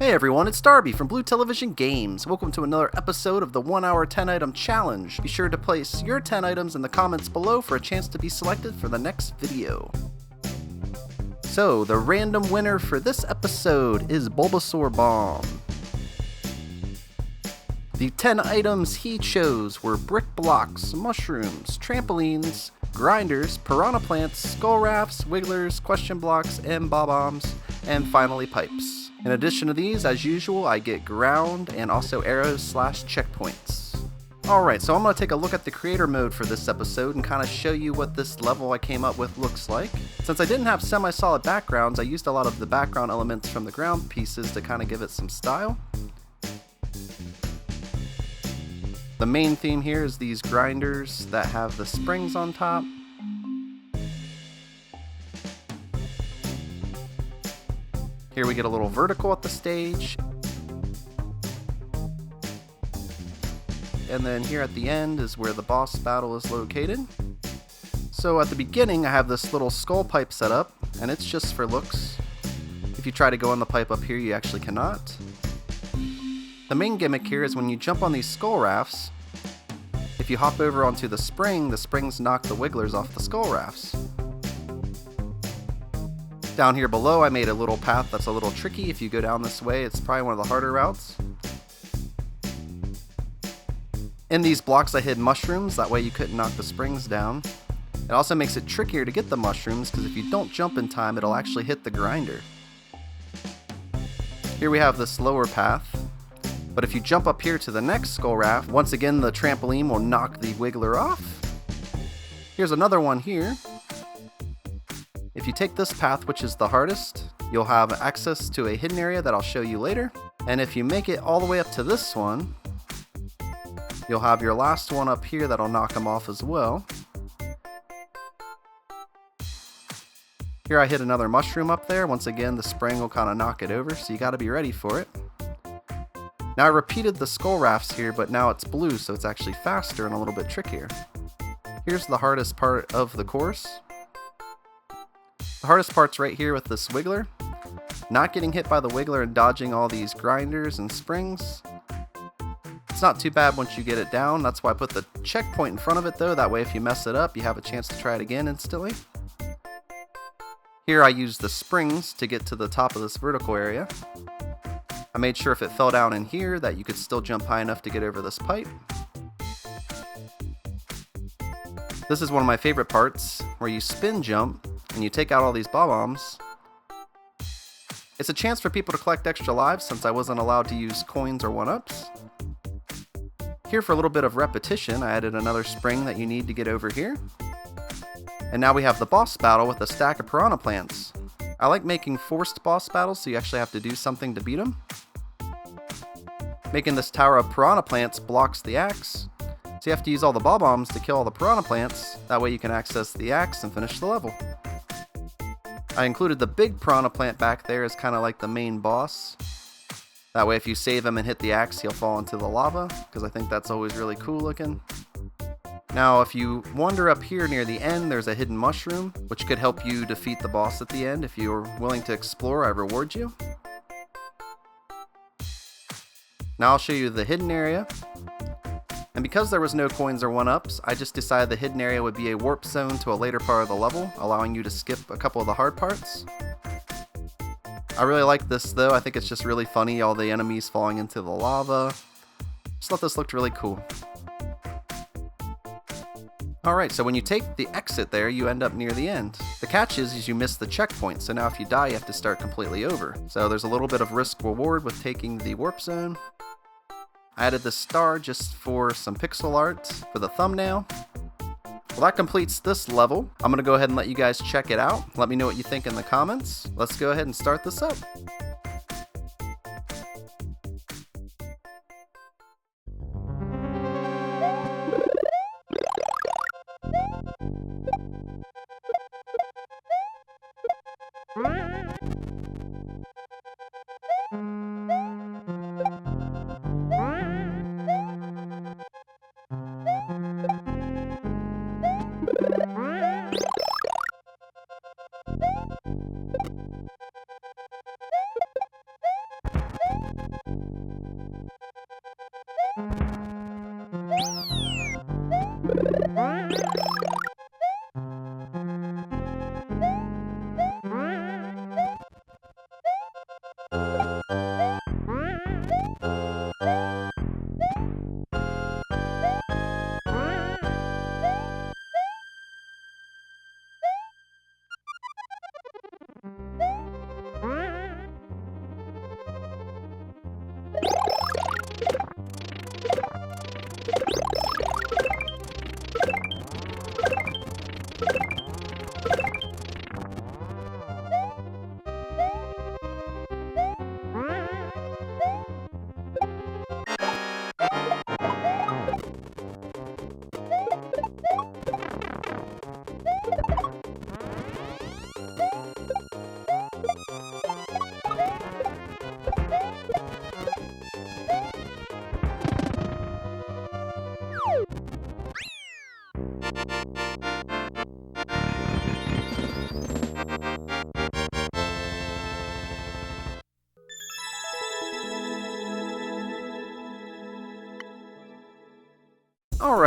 Hey everyone, it's Darby from Blue Television Games. Welcome to another episode of the 1 hour 10 item challenge. Be sure to place your 10 items in the comments below for a chance to be selected for the next video. So, the random winner for this episode is Bulbasaur Bomb. The 10 items he chose were brick blocks, mushrooms, trampolines, grinders, piranha plants, skull rafts, wigglers, question blocks, and bob-ombs, and finally pipes. In addition to these, as usual, I get ground and also arrows/checkpoints. Alright, so I'm going to take a look at the creator mode for this episode and kind of show you what this level I came up with looks like. Since I didn't have semi-solid backgrounds, I used a lot of the background elements from the ground pieces to kind of give it some style. The main theme here is these grinders that have the springs on top. Here we get a little vertical at the stage. And then here at the end is where the boss battle is located. So at the beginning I have this little skull pipe set up, and it's just for looks. If you try to go on the pipe up here, you actually cannot. The main gimmick here is when you jump on these skull rafts, if you hop over onto the springs knock the wigglers off the skull rafts. Down here below I made a little path that's a little tricky. If you go down this way, it's probably one of the harder routes. In these blocks I hid mushrooms, that way you couldn't knock the springs down. It also makes it trickier to get the mushrooms because if you don't jump in time, it'll actually hit the grinder. Here we have this lower path, but if you jump up here to the next skull raft, once again the trampoline will knock the wiggler off. Here's another one here. If you take this path, which is the hardest, you'll have access to a hidden area that I'll show you later. And if you make it all the way up to this one, you'll have your last one up here that'll knock them off as well. Here I hit another mushroom up there. Once again, the spring will kind of knock it over, so you got to be ready for it. Now I repeated the skull rafts here, but now it's blue, so it's actually faster and a little bit trickier. Here's the hardest part of the course. The hardest part's right here with this wiggler. Not getting hit by the wiggler and dodging all these grinders and springs. It's not too bad once you get it down. That's why I put the checkpoint in front of it though. That way if you mess it up, you have a chance to try it again instantly. Here I used the springs to get to the top of this vertical area. I made sure if it fell down in here that you could still jump high enough to get over this pipe. This is one of my favorite parts, where you spin jump and you take out all these bob-ombs. It's a chance for people to collect extra lives since I wasn't allowed to use coins or 1-ups. Here for a little bit of repetition, I added another spring that you need to get over here. And now we have the boss battle with a stack of piranha plants. I like making forced boss battles so you actually have to do something to beat them. Making this tower of piranha plants blocks the axe. So you have to use all the bob-ombs to kill all the piranha plants. That way you can access the axe and finish the level. I included the big piranha plant back there as kind of like the main boss. That way if you save him and hit the axe, he'll fall into the lava, because I think that's always really cool looking. Now if you wander up here near the end, there's a hidden mushroom, which could help you defeat the boss at the end. If you're willing to explore, I reward you. Now I'll show you the hidden area. And because there was no coins or 1-ups, I just decided the hidden area would be a warp zone to a later part of the level, allowing you to skip a couple of the hard parts. I really like this though. I think it's just really funny, all the enemies falling into the lava. Just thought this looked really cool. Alright, so when you take the exit there, you end up near the end. The catch is you miss the checkpoint, so now if you die, you have to start completely over. So there's a little bit of risk reward with taking the warp zone. I added the star just for some pixel art for the thumbnail. Well, that completes this level. I'm going to go ahead and let you guys check it out. Let me know what you think in the comments. Let's go ahead and start this up.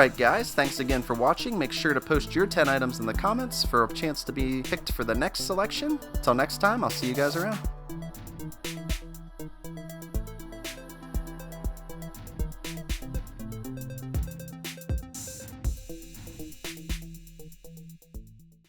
Alright guys, thanks again for watching. Make sure to post your 10 items in the comments for a chance to be picked for the next selection. Until next time, I'll see you guys around.